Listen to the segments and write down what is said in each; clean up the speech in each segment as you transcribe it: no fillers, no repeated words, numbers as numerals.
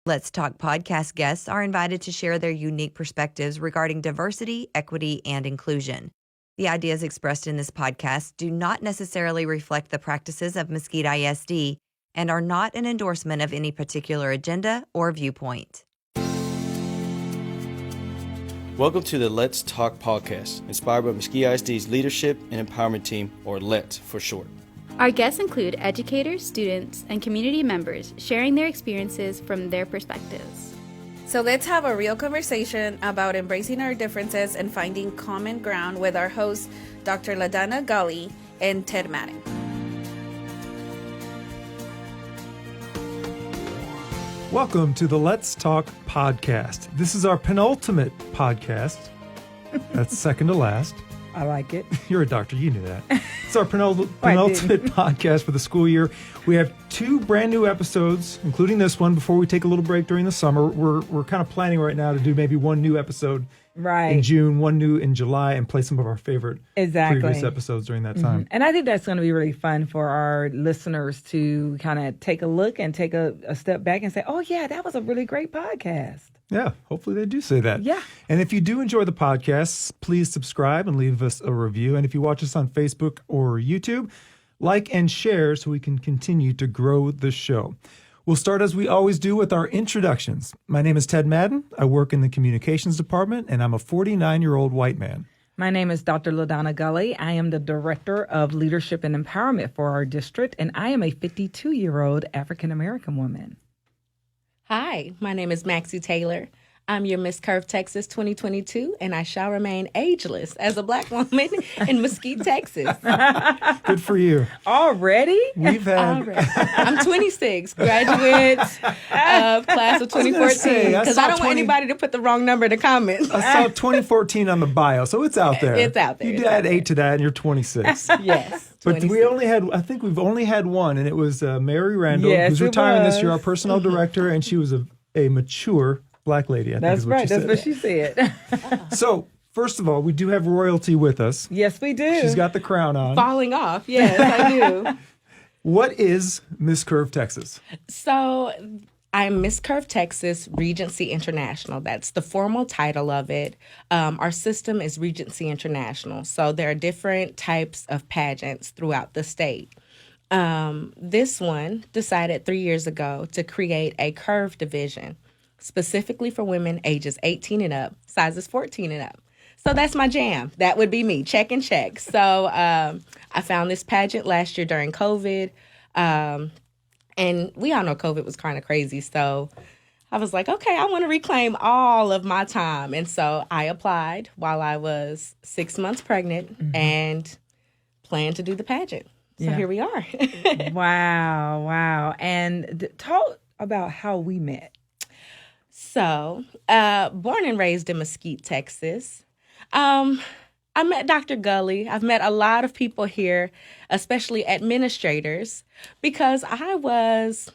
Let's Talk podcast guests are invited to share their unique perspectives regarding diversity, equity, and inclusion. The ideas expressed in this podcast do not necessarily reflect the practices of Mesquite ISD and are not an endorsement of any particular agenda or viewpoint. Welcome to the Let's Talk podcast, inspired by Mesquite ISD's Leadership and Empowerment Team, or LET for short. Our guests include educators, students, and community members sharing their experiences from their perspectives. So let's have a real conversation about embracing our differences and finding common ground with our hosts, Dr. LaDonna Gully and Ted Madden. Welcome to the Let's Talk podcast. This is our penultimate podcast. That's second to last. I like it. You're a doctor, you knew that. It's our penultimate podcast for the school year. We have 2 brand new episodes, including this one, before we take a little break during the summer. We're kind of planning right now to do maybe one new episode in June, one new in July, and play some of our favorite previous episodes during that time. Mm-hmm. And I think that's going to be really fun for our listeners to kind of take a look and take a step back and say, oh, yeah, that was a really great podcast. Yeah, hopefully they do say that. Yeah. And if you do enjoy the podcasts, please subscribe and leave us a review. And if you watch us on Facebook or YouTube, like and share so we can continue to grow the show. We'll start as we always do with our introductions. My name is Ted Madden. I work in the communications department, and I'm a 49-year-old white man. My name is Dr. LaDonna Gully. I am the Director of Leadership and Empowerment for our district, and I am a 52-year-old African-American woman. Hi, my name is Maxcie Taylor. I'm your Miss Curve Texas 2022, and I shall remain ageless as a Black woman in Mesquite, Texas. Good for you. Already? We've had... I'm 26, graduate of class of 2014, because I don't want anybody to put the wrong number in the comments. I saw 2014 on the bio, so it's out there. It's out there. You add 8 to that, and you're 26. Yes. But we've only had one, and it was Mary Randall, who's retiring this year, our personnel director, and she was a mature Black lady, I think. That's right. That's what she said. So, first of all, we do have royalty with us. Yes, we do. She's got the crown on. Falling off. Yes, I do. What is Miss Curve Texas? So, I'm Miss Curve Texas Regency International. That's the formal title of it. Our system is Regency International. So, there are different types of pageants throughout the state. This one decided 3 years ago to create a curve division, specifically for women ages 18 and up, sizes 14 and up. So that's my jam. That would be me. Check and check. So I found this pageant last year during COVID. And we all know COVID was kind of crazy. So I was like, okay, I want to reclaim all of my time. And so I applied while I was 6 months pregnant and planned to do the pageant. So here we are. Wow. And talk about how we met. So, born and raised in Mesquite, Texas. I met Dr. Gully. I've met a lot of people here, especially administrators, because I was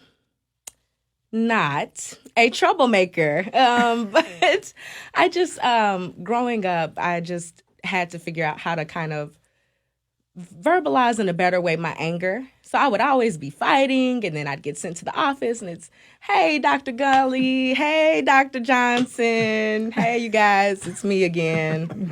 not a troublemaker. But I just, growing up, I just had to figure out how to kind of verbalize in a better way my anger. So I would always be fighting, and then I'd get sent to the office, and it's, hey, Dr. Gully, hey, Dr. Johnson, hey, you guys, it's me again.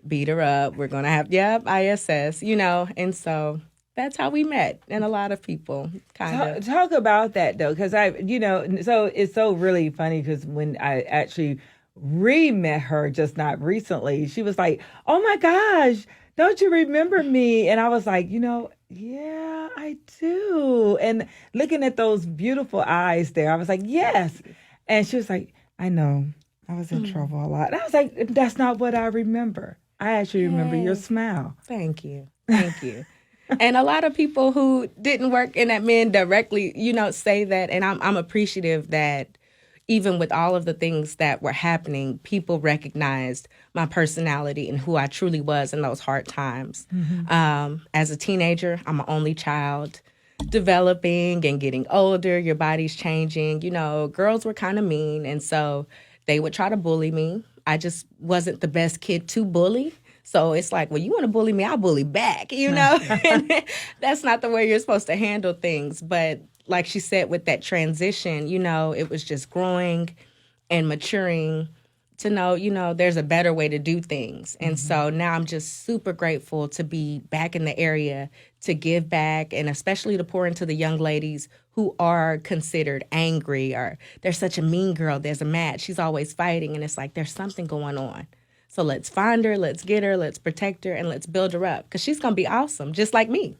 Beat her up. We're going to have, ISS, and so that's how we met, and a lot of people kind of. Talk about that, though, because so it's so really funny, because when I actually re-met her just not recently, she was like, oh, my gosh, don't you remember me? And I was like, yeah, I do. And looking at those beautiful eyes there, I was like, yes. And she was like, I know. I was in trouble a lot. And I was like, that's not what I remember. I actually remember your smile. Thank you. And a lot of people who didn't work in that men directly, say that. And I'm appreciative that even with all of the things that were happening, people recognized my personality and who I truly was in those hard times. As a teenager, I'm an only child, developing and getting older. Your body's changing. Girls were kind of mean. And so they would try to bully me. I just wasn't the best kid to bully. So it's like, well, you want to bully me, I'll bully back, And that's not the way you're supposed to handle things. But like she said, with that transition, it was just growing and maturing to know, there's a better way to do things. And so now I'm just super grateful to be back in the area to give back, and especially to pour into the young ladies who are considered angry, or they're such a mean girl. There's a match. She's always fighting. And it's like, there's something going on. So let's find her, let's get her, let's protect her, and let's build her up, because she's going to be awesome, just like me.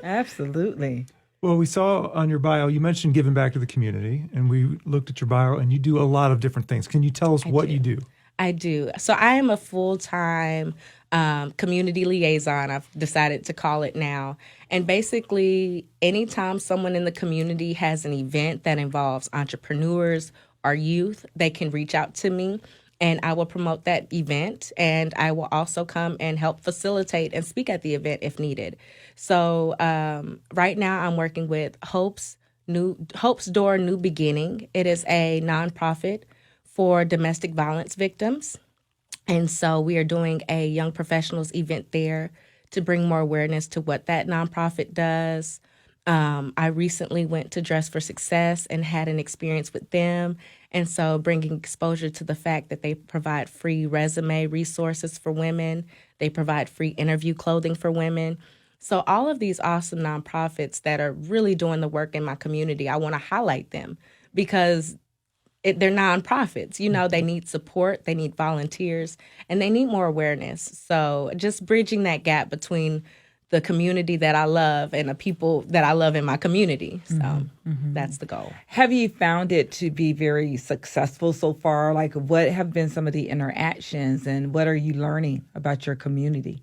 Absolutely. Well, we saw on your bio, you mentioned giving back to the community, and we looked at your bio, and you do a lot of different things. Can you tell us what you do? I do. So I am a full-time community liaison, I've decided to call it now. And basically, anytime someone in the community has an event that involves entrepreneurs or youth, they can reach out to me, and I will promote that event. And I will also come and help facilitate and speak at the event if needed. So right now, I'm working with Hope's Door New Beginning. It is a nonprofit for domestic violence victims. And so we are doing a young professionals event there to bring more awareness to what that nonprofit does. I recently went to Dress for Success and had an experience with them. And so bringing exposure to the fact that they provide free resume resources for women. They provide free interview clothing for women. So all of these awesome nonprofits that are really doing the work in my community, I want to highlight them because they're nonprofits. They need support, they need volunteers, and they need more awareness. So just bridging that gap between the community that I love and the people that I love in my community. So that's the goal. Have you found it to be very successful so far? Like, what have been some of the interactions, and what are you learning about your community?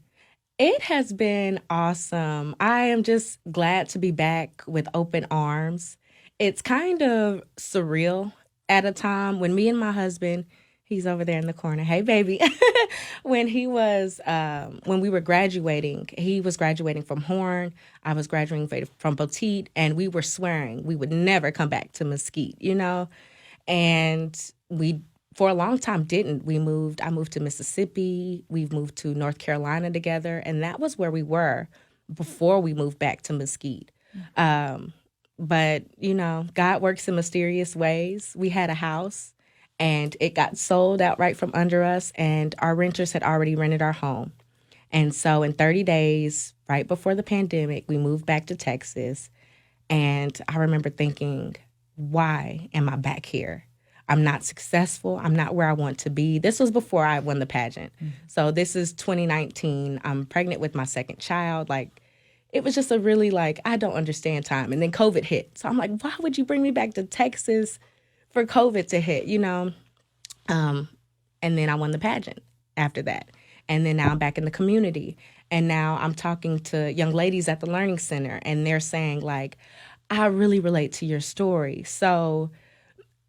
It has been awesome. I am just glad to be back with open arms. It's kind of surreal at a time when me and my husband, he's over there in the corner. Hey, baby. when we were graduating, he was graduating from Horn. I was graduating from Petite, and we were swearing we would never come back to Mesquite, and we, for a long time, didn't. I moved to Mississippi. We've moved to North Carolina together, and that was where we were before we moved back to Mesquite. But, God works in mysterious ways. We had a house, and it got sold outright from under us, and our renters had already rented our home. And so in 30 days, right before the pandemic, we moved back to Texas. And I remember thinking, why am I back here? I'm not successful. I'm not where I want to be. This was before I won the pageant. So this is 2019. I'm pregnant with my second child. It was just a really I don't understand time. And then COVID hit. So I'm like, why would you bring me back to Texas for COVID to hit, And then I won the pageant after that. And then now I'm back in the community. And now I'm talking to young ladies at the Learning Center, and they're saying, I really relate to your story. So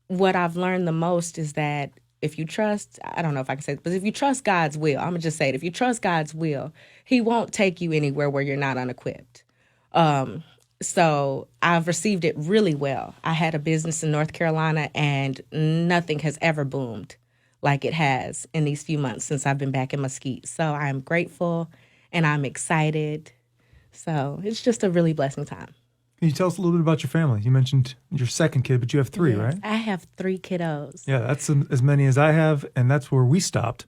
what I've learned the most is that if you trust, I don't know if I can say it, but if you trust God's will, I'm going to just say it. If you trust God's will, he won't take you anywhere where you're not unequipped. So I've received it really well. I had a business in North Carolina, and nothing has ever boomed like it has in these few months since I've been back in Mesquite. So I'm grateful and I'm excited. So it's just a really blessing time. Can you tell us a little bit about your family? You mentioned your second kid, but you have three, right? I have 3 kiddos. Yeah, that's as many as I have, and that's where we stopped.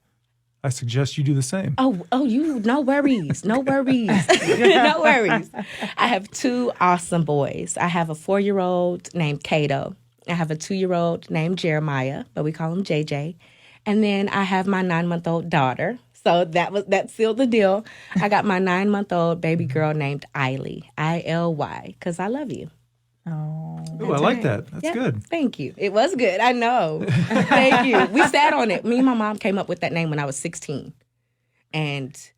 I suggest you do the same. You, no worries. No worries. No worries. I have 2 awesome boys. I have a 4-year-old named Cato. I have a 2-year-old named Jeremiah, but we call him JJ. And then I have my 9-month-old daughter. So that sealed the deal. I got my 9-month-old baby girl named Iley, ILY, because I love you. Oh, I like that. That's good. Thank you. It was good. I know. Thank you. We sat on it. Me and my mom came up with that name when I was 16. And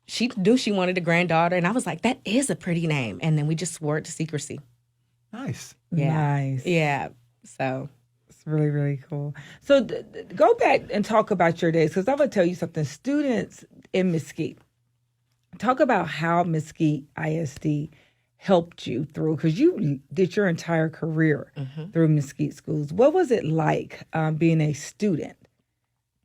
she knew she wanted a granddaughter. And I was like, that is a pretty name. And then we just swore it to secrecy. Nice. Yeah. Nice. Yeah. So it's really, really cool. So go back and talk about your days, because I'm going to tell you something. Students in Mesquite, talk about how Mesquite ISD helped you through, because you did your entire career through Mesquite schools. What was it like being a student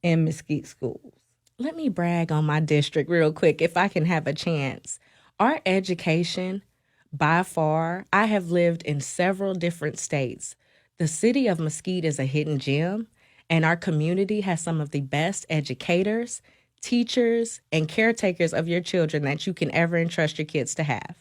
in Mesquite schools? Let me brag on my district real quick, if I can have a chance. Our education By far, I have lived in several different states. The city of Mesquite is a hidden gem, and our community has some of the best educators, teachers, and caretakers of your children that you can ever entrust your kids to have.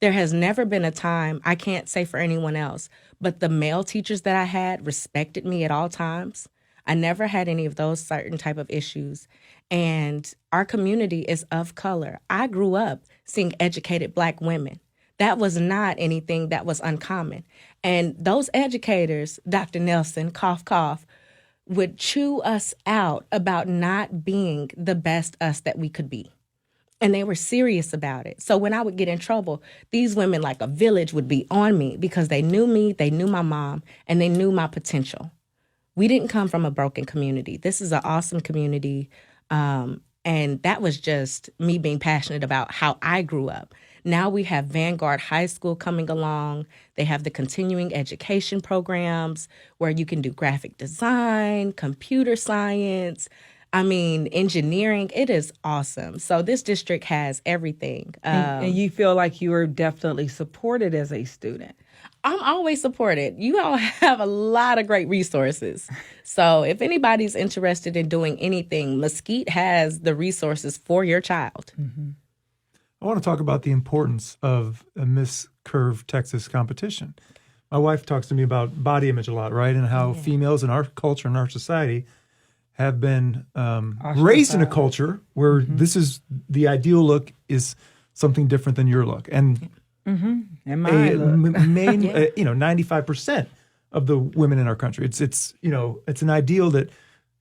There has never been a time, I can't say for anyone else, but the male teachers that I had respected me at all times. I never had any of those certain type of issues. And our community is of color. I grew up seeing educated Black women. That was not anything that was uncommon. And those educators, Dr. Nelson, cough, cough, would chew us out about not being the best us that we could be. And they were serious about it. So when I would get in trouble, these women, like a village, would be on me because they knew me, they knew my mom, and they knew my potential. We didn't come from a broken community. This is an awesome community. And that was just me being passionate about how I grew up. Now we have Vanguard High School coming along. They have the continuing education programs where you can do graphic design, computer science, engineering. It is awesome. So this district has everything. And you feel like you were definitely supported as a student. I'm always supported. You all have a lot of great resources. So if anybody's interested in doing anything, Mesquite has the resources for your child. Mm-hmm. I want to talk about the importance of a Miss Curve Texas competition. My wife talks to me about body image a lot, right? And how females in our culture and our society have been raised in a culture where this is the ideal look is something different than your look. And and my look. 95% of the women in our country, it's an ideal that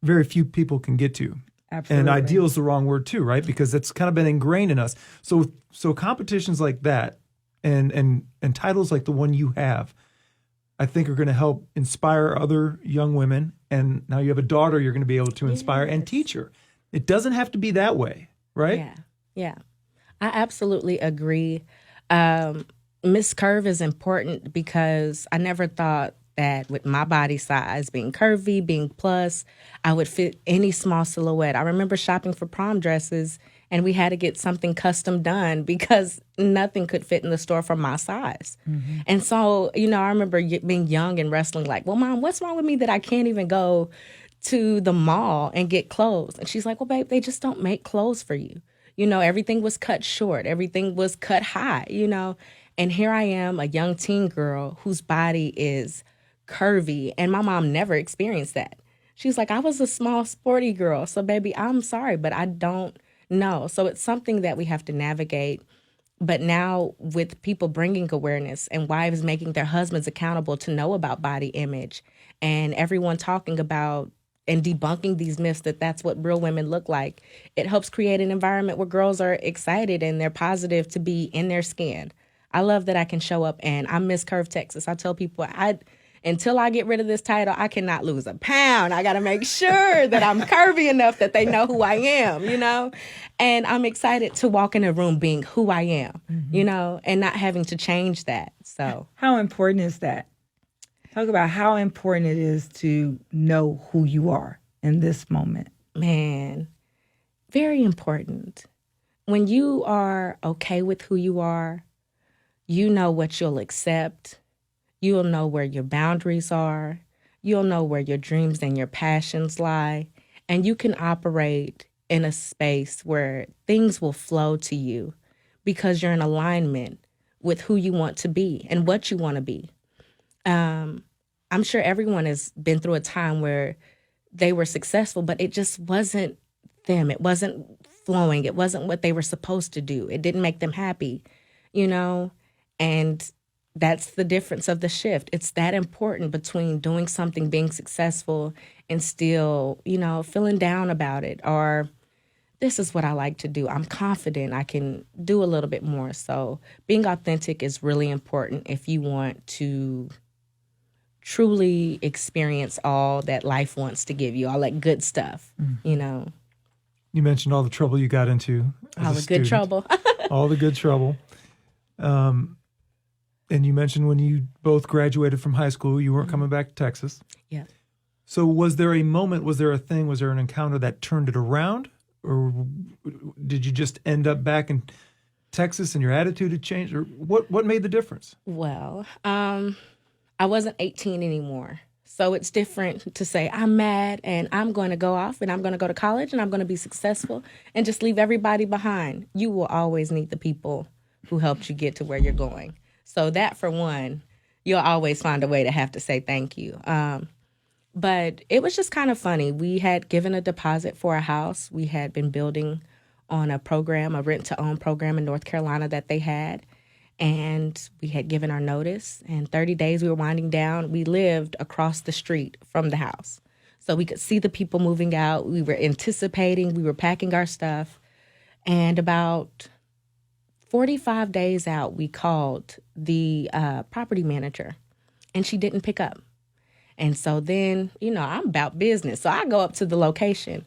very few people can get to. Absolutely. And ideal is the wrong word too, right? Because that's kind of been ingrained in us. So competitions like that and titles like the one you have, I think are going to help inspire other young women. And now you have a daughter you're going to be able to inspire and teach her. It doesn't have to be that way, right? Yeah. I absolutely agree. Miss Curve is important because I never thought that with my body size, being curvy, being plus, I would fit any small silhouette. I remember shopping for prom dresses and we had to get something custom done because nothing could fit in the store for my size. Mm-hmm. And so, I remember being young and wrestling like, well, Mom, what's wrong with me that I can't even go to the mall and get clothes? And she's like, well, babe, they just don't make clothes for you. Everything was cut short. Everything was cut high, And here I am, a young teen girl whose body is curvy, and my mom never experienced that. She's like, I was a small, sporty girl, so baby, I'm sorry, but I don't know. So it's something that we have to navigate. But now with people bringing awareness and wives making their husbands accountable to know about body image and everyone talking about and debunking these myths that that's what real women look like, it helps create an environment where girls are excited and they're positive to be in their skin. I love that I can show up and I'm Miss Curve Texas. I tell people until I get rid of this title, I cannot lose a pound. I got to make sure that I'm curvy enough that they know who I am, And I'm excited to walk in a room being who I am, and not having to change that. So how important is that? Talk about how important it is to know who you are in this moment. Man, very important. When you are okay with who you are, you know what you'll accept. You'll know where your boundaries are. You'll know where your dreams and your passions lie. And you can operate in a space where things will flow to you because you're in alignment with who you want to be and what you want to be. I'm sure everyone has been through a time where they were successful, but it just wasn't them. It wasn't flowing. It wasn't what they were supposed to do. It didn't make them happy, And that's the difference of the shift. It's that important between doing something, being successful, and still, feeling down about it. Or this is what I like to do. I'm confident I can do a little bit more. So being authentic is really important if you want to truly experience all that life wants to give you, all that good stuff, You mentioned all the trouble you got into as all a the student. good trouble. All the good trouble. And you mentioned when you both graduated from high school, you weren't coming back to Texas. Yeah. So was there a moment, was there a thing, was there an encounter that turned it around? Or did you just end up back in Texas and your attitude had changed? Or what made the difference? Well, I wasn't 18 anymore. So it's different to say, I'm mad and I'm going to go off and I'm going to go to college and I'm going to be successful and just leave everybody behind. You will always need the people who helped you get to where you're going. So that, for one, you'll always find a way to have to say thank you. But it was just kind of funny. We had given a deposit for a house. We had been building on a program, a rent-to-own program in North Carolina that they had. And we had given our notice. And 30 days we were winding down. We lived across the street from the house. So we could see the people moving out. We were anticipating. We were packing our stuff. And about 45 days out, we called the property manager. And she didn't pick up. And so then, I'm about business. So I go up to the location.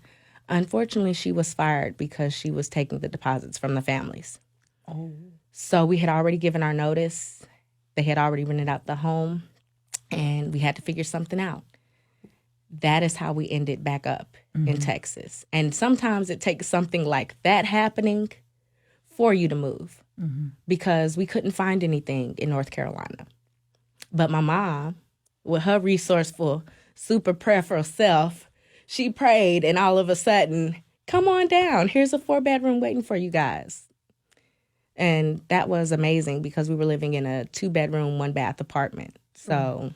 Unfortunately, she was fired because she was taking the deposits from the families. Oh. So we had already given our notice. They had already rented out the home. And we had to figure something out. That is how we ended back up in Texas. And sometimes it takes something like that happening for you to move. Because we couldn't find anything in North Carolina. But my mom, with her resourceful, super prayerful self, she prayed, and all of a sudden, come on down. Here's a 4-bedroom waiting for you guys. And that was amazing because we were living in a 2-bedroom, 1-bath apartment. So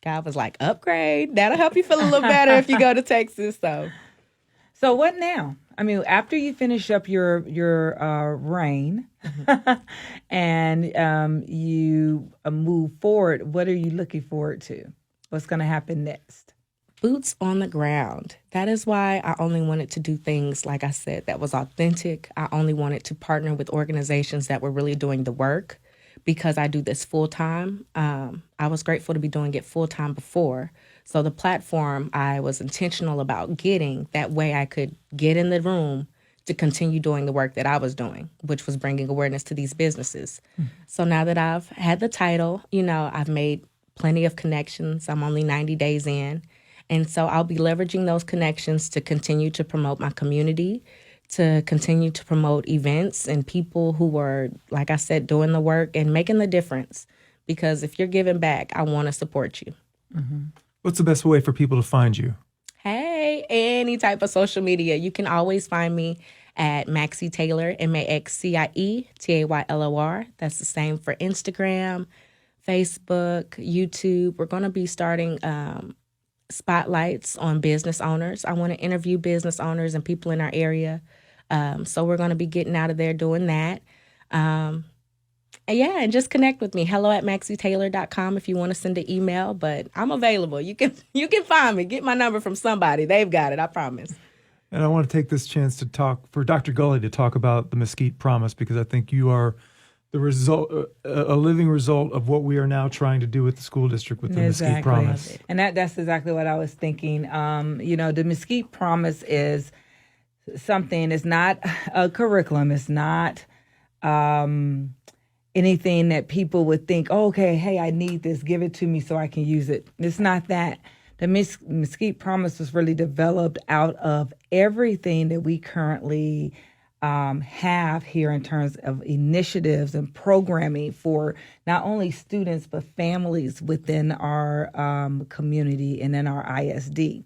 God was like, upgrade. That'll help you feel a little better if you go to Texas. So what now? I mean, after you finish up your reign and you move forward, what are you looking forward to? What's going to happen next? Boots on the ground. That is why I only wanted to do things, like I said, that was authentic. I only wanted to partner with organizations that were really doing the work because I do this full time. I was grateful to be doing it full time before. So the platform I was intentional about getting, that way I could get in the room to continue doing the work that I was doing, which was bringing awareness to these businesses. So now that I've had the title, I've made plenty of connections. I'm only 90 days in. And so I'll be leveraging those connections to continue to promote my community, to continue to promote events and people who are, like I said, doing the work and making the difference. Because if you're giving back, I want to support you. What's the best way for people to find you? Hey, any type of social media. You can always find me at Maxcie Taylor, Maxcie Taylor. That's the same for Instagram, Facebook, YouTube. We're going to be starting spotlights on business owners. I want to interview business owners and people in our area. So we're going to be getting out of there doing that. And just connect with me. hello@MaxieTaylor.com if you want to send an email, but I'm available. You can find me. Get my number from somebody. They've got it, I promise. And I want to take this chance to talk for Dr. Gully to talk about the Mesquite Promise, because I think you are the result, a living result of what we are now trying to do with the school district with the Mesquite Promise. And that's exactly what I was thinking. The Mesquite Promise is something. It's not a curriculum. It's not anything that people would think, oh, okay, hey, I need this. Give it to me so I can use it. It's not that. The Mesquite Promise was really developed out of everything that we currently have here in terms of initiatives and programming for not only students, but families within our community and in our ISD.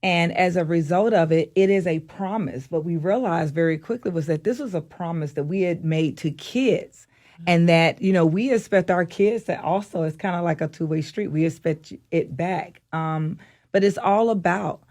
And as a result of it, it is a promise. But we realized very quickly was that this was a promise that we had made to kids. And that, we expect our kids to also, it's kind of like a two-way street. We expect it back. But it's all about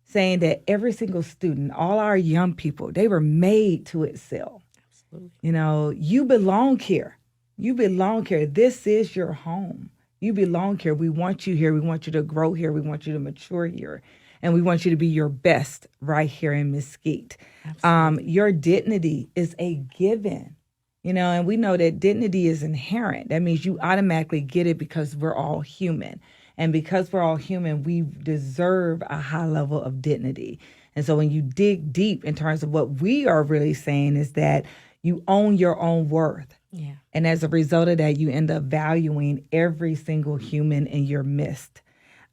saying that every single student, all our young people, they were made to excel. Absolutely. You belong here. You belong here. This is your home. You belong here. We want you here. We want you to grow here. We want you to mature here. And we want you to be your best right here in Mesquite. Your dignity is a given, and we know that dignity is inherent. That means you automatically get it because we're all human. And because we're all human, we deserve a high level of dignity. And so when you dig deep in terms of what we are really saying is that you own your own worth. Yeah. And as a result of that, you end up valuing every single human in your midst.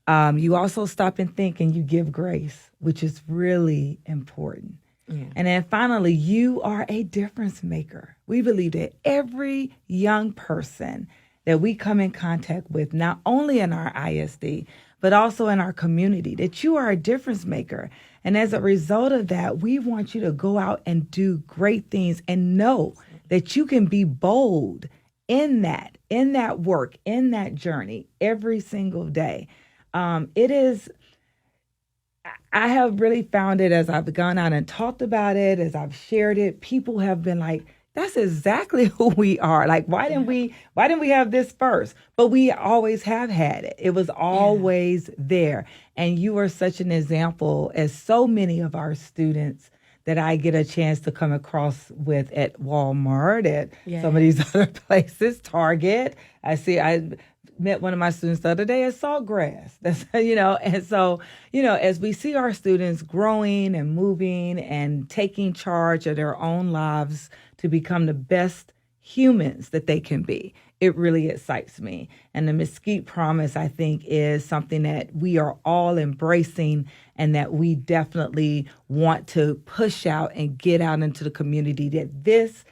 You also stop and think and you give grace, which is really important. And then finally, you are a difference maker. We believe that every young person that we come in contact with, not only in our ISD, but also in our community, that you are a difference maker. And as a result of that, we want you to go out and do great things and know that you can be bold in that work, in that journey every single day. I have really found it as I've gone out and talked about it, as I've shared it, people have been like, that's exactly who we are. Like, why didn't we have this first? But we always have had it. It was always there. And you are such an example, as so many of our students that I get a chance to come across with at Walmart, at some of these other places, Target. I met one of my students the other day at Saltgrass. That's, and so, as we see our students growing and moving and taking charge of their own lives to become the best humans that they can be, it really excites me. And the Mesquite Promise, I think, is something that we are all embracing and that we definitely want to push out and get out into the community, that these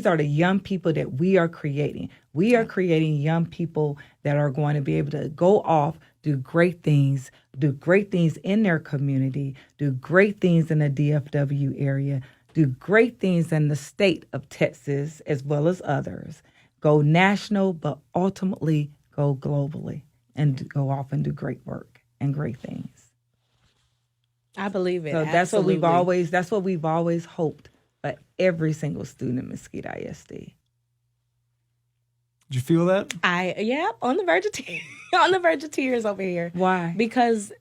are the young people that we are creating. We are creating young people that are going to be able to go off, do great things in their community, do great things in the DFW area, do great things in the state of Texas as well as others, go national, but ultimately go globally and go off and do great work and great things. I believe it. So that's what we've always hoped for every single student in Mesquite ISD. Did you feel that? On the verge of tears, on the verge of tears over here. Why? Because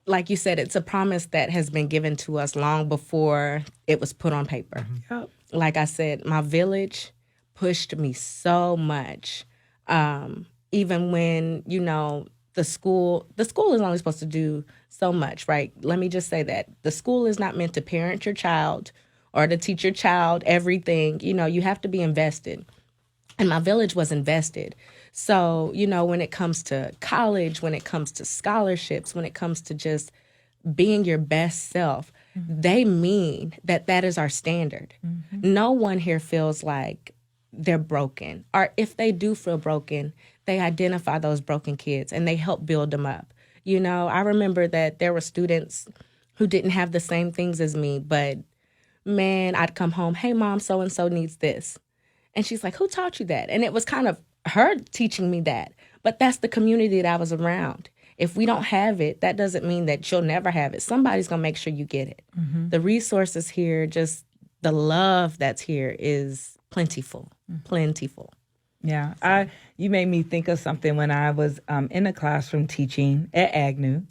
like you said, it's a promise that has been given to us long before it was put on paper. Mm-hmm. Yep. Like I said, my village pushed me so much. Even when, the school is only supposed to do so much, right? Let me just say that the school is not meant to parent your child or to teach your child everything. You have to be invested. And my village was invested. So, when it comes to college, when it comes to scholarships, when it comes to just being your best self, they mean that is our standard. Mm-hmm. No one here feels like they're broken. Or if they do feel broken, they identify those broken kids and they help build them up. I remember that there were students who didn't have the same things as me, but man, I'd come home, hey, mom, so-and-so needs this. And she's like, who taught you that? And it was kind of her teaching me that. But that's the community that I was around. If we don't have it, that doesn't mean that you'll never have it. Somebody's going to make sure you get it. Mm-hmm. The resources here, just the love that's here is plentiful, plentiful. Yeah. So. You made me think of something when I was in the classroom teaching at Agnew.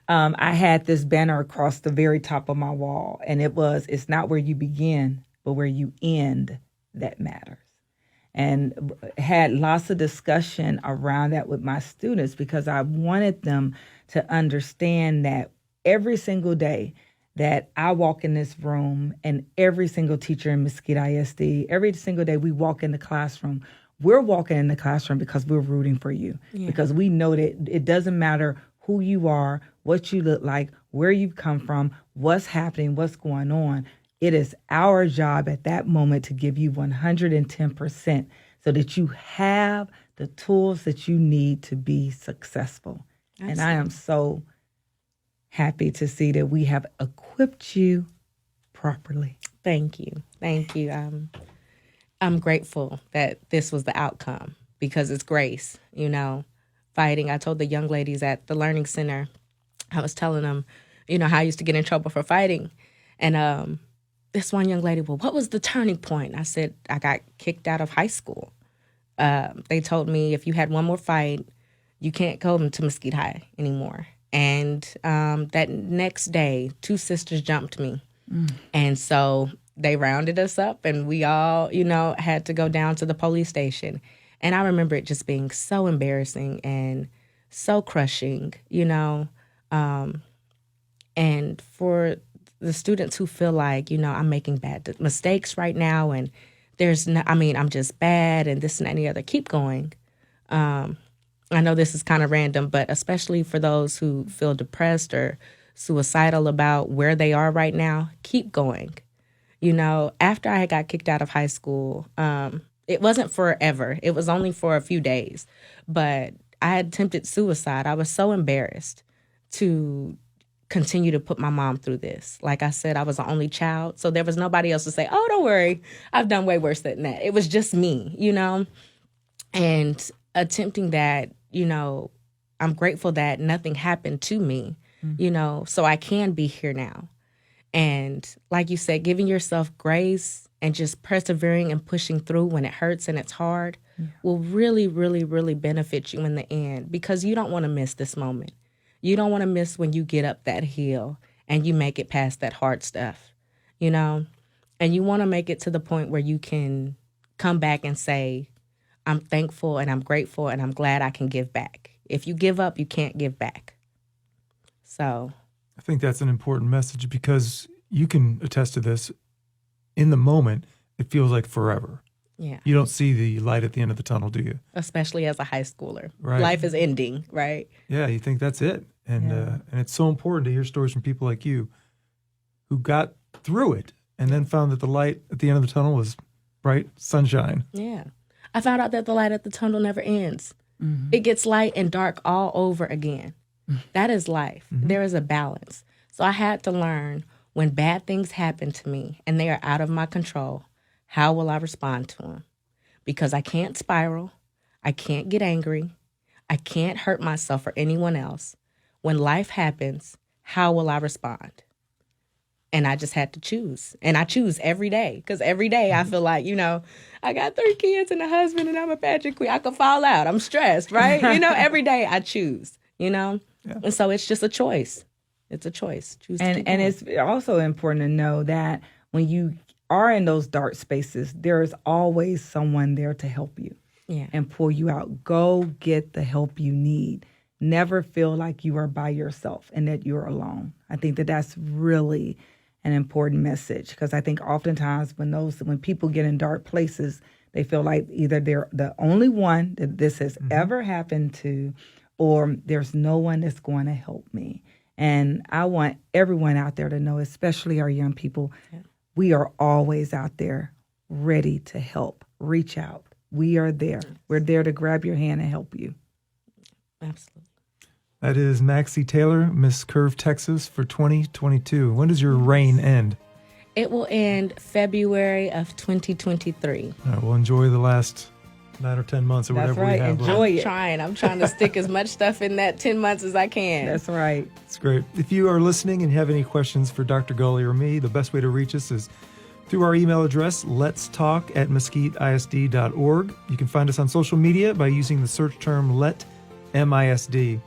I had this banner across the very top of my wall, and it's not where you begin, but where you end that matters. And had lots of discussion around that with my students because I wanted them to understand that every single day that I walk in this room and every single teacher in Mesquite ISD, every single day we walk in the classroom, we're walking in the classroom because we're rooting for you. Yeah. Because we know that it doesn't matter who you are, what you look like, where you've come from, what's happening, what's going on. It is our job at that moment to give you 110% so that you have the tools that you need to be successful. Absolutely. And I am so happy to see that we have equipped you properly. Thank you. Thank you. I'm grateful that this was the outcome because it's grace, fighting. I told the young ladies at the Learning Center, I was telling them, how I used to get in trouble for fighting. And this one young lady, well, what was the turning point? I said, I got kicked out of high school. They told me if you had one more fight, you can't go to Mesquite High anymore. And that next day, 2 sisters jumped me. And so they rounded us up and we all, had to go down to the police station. And I remember it just being so embarrassing and so crushing, and for the students who feel like, I'm making bad mistakes right now and I'm just bad and this and that and the other, keep going. I know this is kind of random, but especially for those who feel depressed or suicidal about where they are right now, keep going. You know, after I got kicked out of high school, it wasn't forever. It was only for a few days. But I had attempted suicide. I was so embarrassed to continue to put my mom through this. Like I said, I was the only child. So there was nobody else to say, oh, don't worry, I've done way worse than that. It was just me, you know? And attempting that, you know, I'm grateful that nothing happened to me, you know, so I can be here now. And like you said, giving yourself grace and just persevering and pushing through when it hurts and it's hard will really, really, really benefit you in the end, because you don't want to miss this moment. You don't want to miss when you get up that hill and you make it past that hard stuff, you know, and you want to make it to the point where you can come back and say, I'm thankful and I'm grateful and I'm glad I can give back. If you give up, you can't give back. So I think that's an important message, because you can attest to this. In the moment, it feels like forever. yeah, You don't see the light at the end of the tunnel, do you? especially as a high schooler. Right. Life is ending, right? Yeah, you think that's it. And it's so important to hear stories from people like you who got through it and then found that the light at the end of the tunnel was bright sunshine. Yeah. I found out that the light at the tunnel never ends. It gets light and dark all over again. That is life. There is a balance. So I had to learn, when bad things happen to me and they are out of my control, how will I respond to them? Because I can't spiral. I can't get angry. I can't hurt myself or anyone else. When life happens, how will I respond? And I just had to choose. And I choose every day, because every day I feel like, you know, I got 3 kids and a husband and I'm a pageant queen. I could fall out. I'm stressed, right? You know, every day I choose, you know? Yeah. And so it's just a choice. It's a choice. Choose to keep And going. it's also important to know that when you are in those dark spaces, there is always someone there to help you and pull you out. Go get the help you need. Never feel like you are by yourself and that you're alone. I think that that's really an important message, because I think oftentimes when people get in dark places, they feel like either they're the only one that this has ever happened to, or there's no one that's going to help me. And I want everyone out there to know, especially our young people, we are always out there ready to help. Reach out. We are there. We're there to grab your hand and help you. Absolutely. That is Maxcie Taylor, Miss Curve, Texas for 2022. When does your reign end? It will end February of 2023. All right, we'll enjoy the last 9 or 10 months or That's whatever right. we have Enjoy left. it. I'm trying to stick as much stuff in that 10 months as I can. That's right. It's great. If you are listening and you have any questions for Dr. Gully or me, the best way to reach us is through our email address, letstalk@mesquiteisd.org. You can find us on social media by using the search term LetMISD.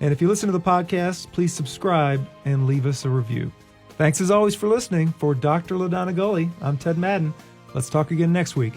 And if you listen to the podcast, please subscribe and leave us a review. Thanks as always for listening. For Dr. LaDonna Gully, I'm Ted Madden. Let's talk again next week.